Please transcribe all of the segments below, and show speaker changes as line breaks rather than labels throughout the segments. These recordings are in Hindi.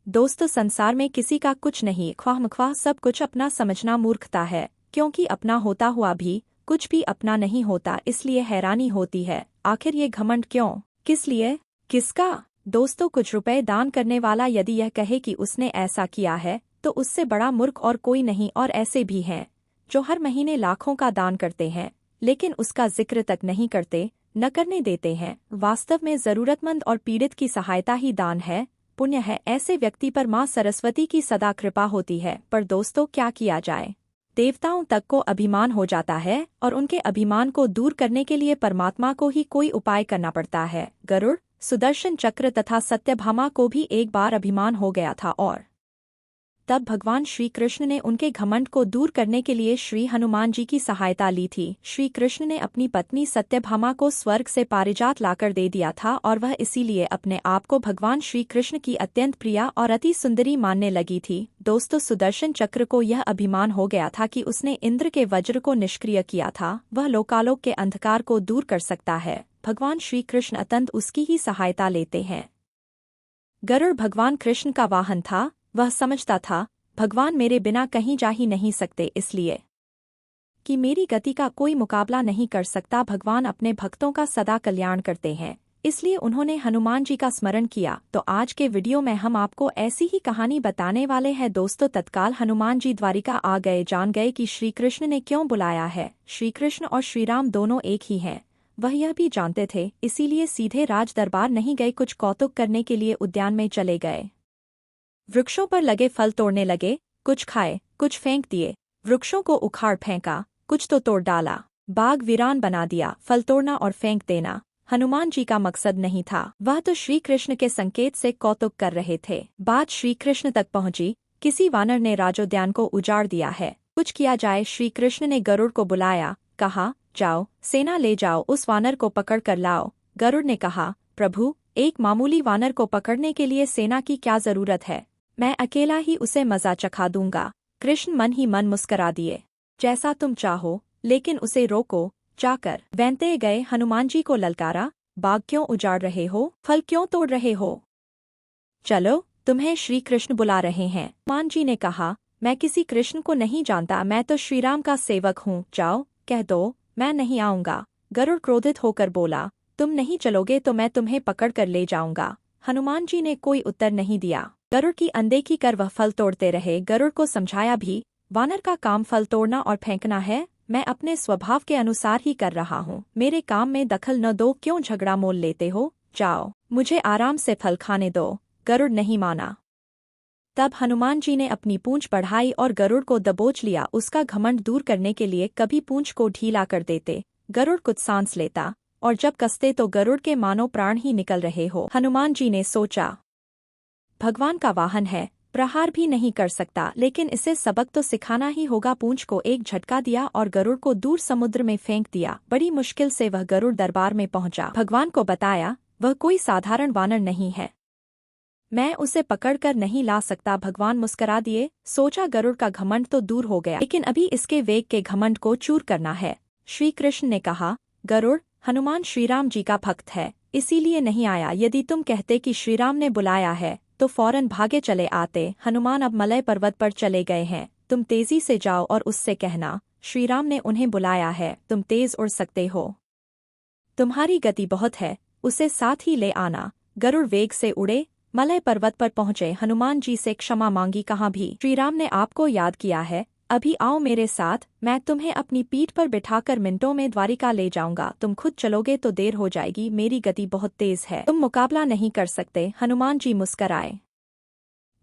दोस्तों, संसार में किसी का कुछ नहीं, ख्वाहमख्वाह सब कुछ अपना समझना मूर्खता है, क्योंकि अपना होता हुआ भी कुछ भी अपना नहीं होता। इसलिए हैरानी होती है, आखिर ये घमंड क्यों, किस लिए, किसका। दोस्तों, कुछ रुपए दान करने वाला यदि यह कहे कि उसने ऐसा किया है तो उससे बड़ा मूर्ख और कोई नहीं। और ऐसे भी हैं जो हर महीने लाखों का दान करते हैं लेकिन उसका जिक्र तक नहीं करते, न करने देते हैं। वास्तव में जरूरतमंद और पीड़ित की सहायता ही दान है, पुण्य है। ऐसे व्यक्ति पर माँ सरस्वती की सदा कृपा होती है। पर दोस्तों, क्या किया जाए, देवताओं तक को अभिमान हो जाता है और उनके अभिमान को दूर करने के लिए परमात्मा को ही कोई उपाय करना पड़ता है। गरुड़, सुदर्शन चक्र तथा सत्यभामा को भी एक बार अभिमान हो गया था और तब भगवान श्री कृष्ण ने उनके घमंड को दूर करने के लिए श्री हनुमान जी की सहायता ली थी। श्री कृष्ण ने अपनी पत्नी सत्यभामा को स्वर्ग से पारिजात लाकर दे दिया था और वह इसीलिए अपने आप को भगवान श्री कृष्ण की अत्यंत प्रिया और अति सुंदरी मानने लगी थी। दोस्तों, सुदर्शन चक्र को यह अभिमान हो गया था कि उसने इंद्र के वज्र को निष्क्रिय किया था। वह लोकालोक के अंधकार को दूर कर सकता है। भगवान श्री कृष्ण अत्यंत उसकी ही सहायता लेते हैं। गरुड़ भगवान कृष्ण का वाहन था। वह समझता था भगवान मेरे बिना कहीं जा ही नहीं सकते, इसलिए कि मेरी गति का कोई मुकाबला नहीं कर सकता। भगवान अपने भक्तों का सदा कल्याण करते हैं, इसलिए उन्होंने हनुमान जी का स्मरण किया। तो आज के वीडियो में हम आपको ऐसी ही कहानी बताने वाले हैं। दोस्तों, तत्काल हनुमान जी द्वारिका आ गए। जान गए कि श्री कृष्ण ने क्यों बुलाया है। श्री कृष्ण और श्री राम दोनों एक ही हैं, वह यह भी जानते थे, इसीलिए सीधे राज दरबार नहीं गए, कुछ कौतुक करने के लिए उद्यान में चले गए। वृक्षों पर लगे फल तोड़ने लगे, कुछ खाए, कुछ फेंक दिए। वृक्षों को उखाड़ फेंका, कुछ तो तोड़ डाला। बाग वीरान बना दिया। फल तोड़ना और फेंक देना हनुमान जी का मकसद नहीं था, वह तो श्री कृष्ण के संकेत से कौतुक कर रहे थे। बात श्री कृष्ण तक पहुंची। किसी वानर ने राजोद्यान को उजाड़ दिया है, कुछ किया जाए। श्री कृष्ण ने गरुड़ को बुलाया, कहा, जाओ, सेना ले जाओ, उस वानर को पकड़ कर लाओ। गरुड़ ने कहा, प्रभु, एक मामूली वानर को पकड़ने के लिए सेना की क्या जरूरत है, मैं अकेला ही उसे मजा चखा दूंगा। कृष्ण मन ही मन मुस्करा दिए, जैसा तुम चाहो, लेकिन उसे रोको। जाकर वैंते गए, हनुमान जी को ललकारा, बाग क्यों उजाड़ रहे हो, फल क्यों तोड़ रहे हो, चलो, तुम्हें श्री कृष्ण बुला रहे हैं। हनुमान जी ने कहा, मैं किसी कृष्ण को नहीं जानता, मैं तो श्रीराम का सेवक हूँ, जाओ, कह दो मैं नहीं आऊंगा। गरुड़ क्रोधित होकर बोला, तुम नहीं चलोगे तो मैं तुम्हें पकड़ कर ले जाऊंगा। हनुमान जी ने कोई उत्तर नहीं दिया। गरुड़ की अनदेखी कर वह फल तोड़ते रहे। गरुड़ को समझाया भी, वानर का काम फल तोड़ना और फेंकना है, मैं अपने स्वभाव के अनुसार ही कर रहा हूँ, मेरे काम में दखल न दो, क्यों झगड़ा मोल लेते हो, जाओ, मुझे आराम से फल खाने दो। गरुड़ नहीं माना। तब हनुमान जी ने अपनी पूंछ बढ़ाई और गरुड़ को दबोच लिया। उसका घमंड दूर करने के लिए कभी पूंछ को ढीला कर देते, गरुड़ कुछ सांस लेता, और जब कसते तो गरुड़ के मानो प्राण ही निकल रहे हो। हनुमान जी ने सोचा, भगवान का वाहन है, प्रहार भी नहीं कर सकता, लेकिन इसे सबक तो सिखाना ही होगा। पूंछ को एक झटका दिया और गरुड़ को दूर समुद्र में फेंक दिया। बड़ी मुश्किल से वह गरुड़ दरबार में पहुंचा। भगवान को बताया, वह कोई साधारण वानर नहीं है, मैं उसे पकड़कर नहीं ला सकता। भगवान मुस्करा दिए, सोचा गरुड़ का घमंड तो दूर हो गया, लेकिन अभी इसके वेग के घमंड को चूर करना है। श्री कृष्ण ने कहा, गरुड़, हनुमान श्रीराम जी का भक्त है, इसीलिए नहीं आया। यदि तुम कहते कि श्रीराम ने बुलाया है तो फौरन भागे चले आते। हनुमान अब मलय पर्वत पर चले गए हैं, तुम तेजी से जाओ और उससे कहना, श्रीराम ने उन्हें बुलाया है, तुम तेज उड़ सकते हो, तुम्हारी गति बहुत है, उसे साथ ही ले आना। गरुड़ वेग से उड़े, मलय पर्वत पर पहुंचे। हनुमान जी से क्षमा मांगी, कहा भी, श्रीराम ने आपको याद किया है, अभी आओ मेरे साथ, मैं तुम्हें अपनी पीठ पर बिठाकर मिनटों में द्वारिका ले जाऊंगा। तुम खुद चलोगे तो देर हो जाएगी, मेरी गति बहुत तेज है, तुम मुकाबला नहीं कर सकते। हनुमान जी मुस्कराए,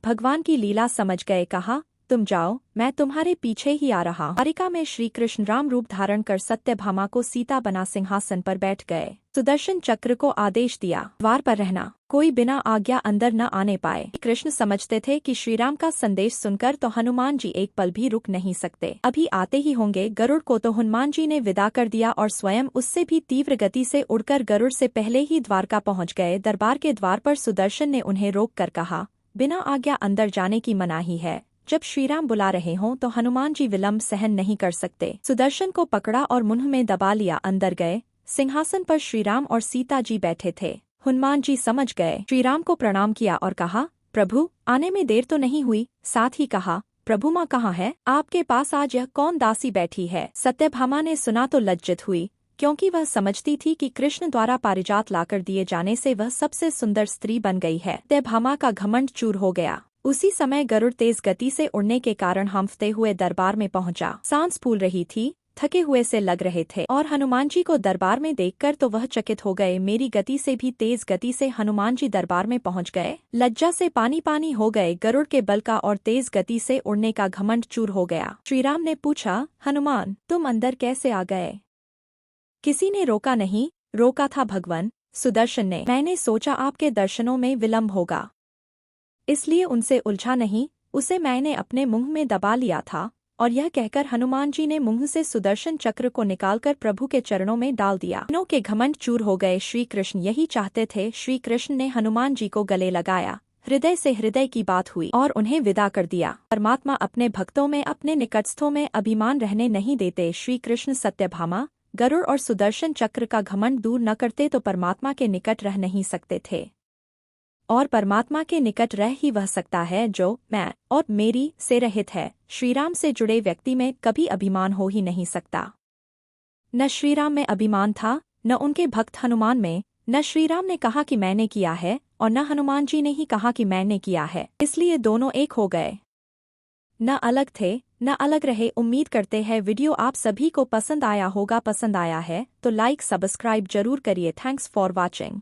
भगवान की लीला समझ गए, कहा, तुम जाओ, मैं तुम्हारे पीछे ही आ रहा हूं। द्वारिका में श्री कृष्ण राम रूप धारण कर सत्यभामा को सीता बना सिंहासन पर बैठ गए। सुदर्शन चक्र को आदेश दिया, द्वार पर रहना, कोई बिना आज्ञा अंदर न आने पाए। कृष्ण समझते थे कि श्रीराम का संदेश सुनकर तो हनुमान जी एक पल भी रुक नहीं सकते, अभी आते ही होंगे। गरुड़ को तो हनुमान जी ने विदा कर दिया और स्वयं उससे भी तीव्र गति से उड़कर गरुड़ से पहले ही द्वारका पहुंच गए। दरबार के द्वार पर सुदर्शन ने उन्हें रोक कर कहा, बिना आज्ञा अंदर जाने की मनाही है, जब श्रीराम बुला रहे हों तो हनुमान जी विलंब सहन नहीं कर सकते। सुदर्शन को पकड़ा और मुंह में दबा लिया। अंदर गए, सिंहासन पर श्रीराम और सीता जी बैठे थे। हनुमान जी समझ गए, श्रीराम को प्रणाम किया और कहा, प्रभु, आने में देर तो नहीं हुई? साथ ही कहा, प्रभु माँ कहाँ है? आपके पास आज यह कौन दासी बैठी है? सत्यभामा ने सुना तो लज्जित हुई, क्योंकि वह समझती थी कि कृष्ण द्वारा पारिजात लाकर दिए जाने से वह सबसे सुंदर स्त्री बन गई है। सत्यभामा का घमंड चूर हो गया। उसी समय गरुड़ तेज गति से उड़ने के कारण हंफते हुए दरबार में पहुंचा। सांस फूल रही थी, थके हुए से लग रहे थे, और हनुमान जी को दरबार में देखकर तो वह चकित हो गए। मेरी गति से भी तेज गति से हनुमान जी दरबार में पहुंच गए। लज्जा से पानी पानी हो गए। गरुड़ के बल का और तेज गति से उड़ने का घमंड चूर हो गया। श्रीराम ने पूछा, हनुमान, तुम अंदर कैसे आ गए? किसी ने रोका नहीं। रोका था भगवान सुदर्शन ने। मैंने सोचा आपके दर्शनों में विलंब होगा, इसलिए उनसे उलझा नहीं। उसे मैंने अपने मुंह में दबा लिया था। और यह कहकर हनुमान जी ने मुंह से सुदर्शन चक्र को निकालकर प्रभु के चरणों में डाल दिया। दोनों के घमंड चूर हो गए। श्री कृष्ण यही चाहते थे। श्री कृष्ण ने हनुमान जी को गले लगाया। हृदय से हृदय की बात हुई और उन्हें विदा कर दिया। परमात्मा अपने भक्तों में, अपने निकटस्थों में अभिमान रहने नहीं देते। श्री कृष्ण सत्यभामा, गरुड़ और सुदर्शन चक्र का घमंड दूर न करते तो परमात्मा के निकट रह नहीं सकते थे। और परमात्मा के निकट रह ही वह सकता है जो मैं और मेरी से रहित है। श्रीराम से जुड़े व्यक्ति में कभी अभिमान हो ही नहीं सकता। न श्रीराम में अभिमान था, न उनके भक्त हनुमान में। न श्रीराम ने कहा कि मैंने किया है, और न हनुमान जी ने ही कहा कि मैंने किया है। इसलिए दोनों एक हो गए, न अलग थे, न अलग रहे। उम्मीद करते हैं वीडियो आप सभी को पसंद आया होगा। पसंद आया है तो लाइक सब्सक्राइब जरूर करिए। Thanks for watching.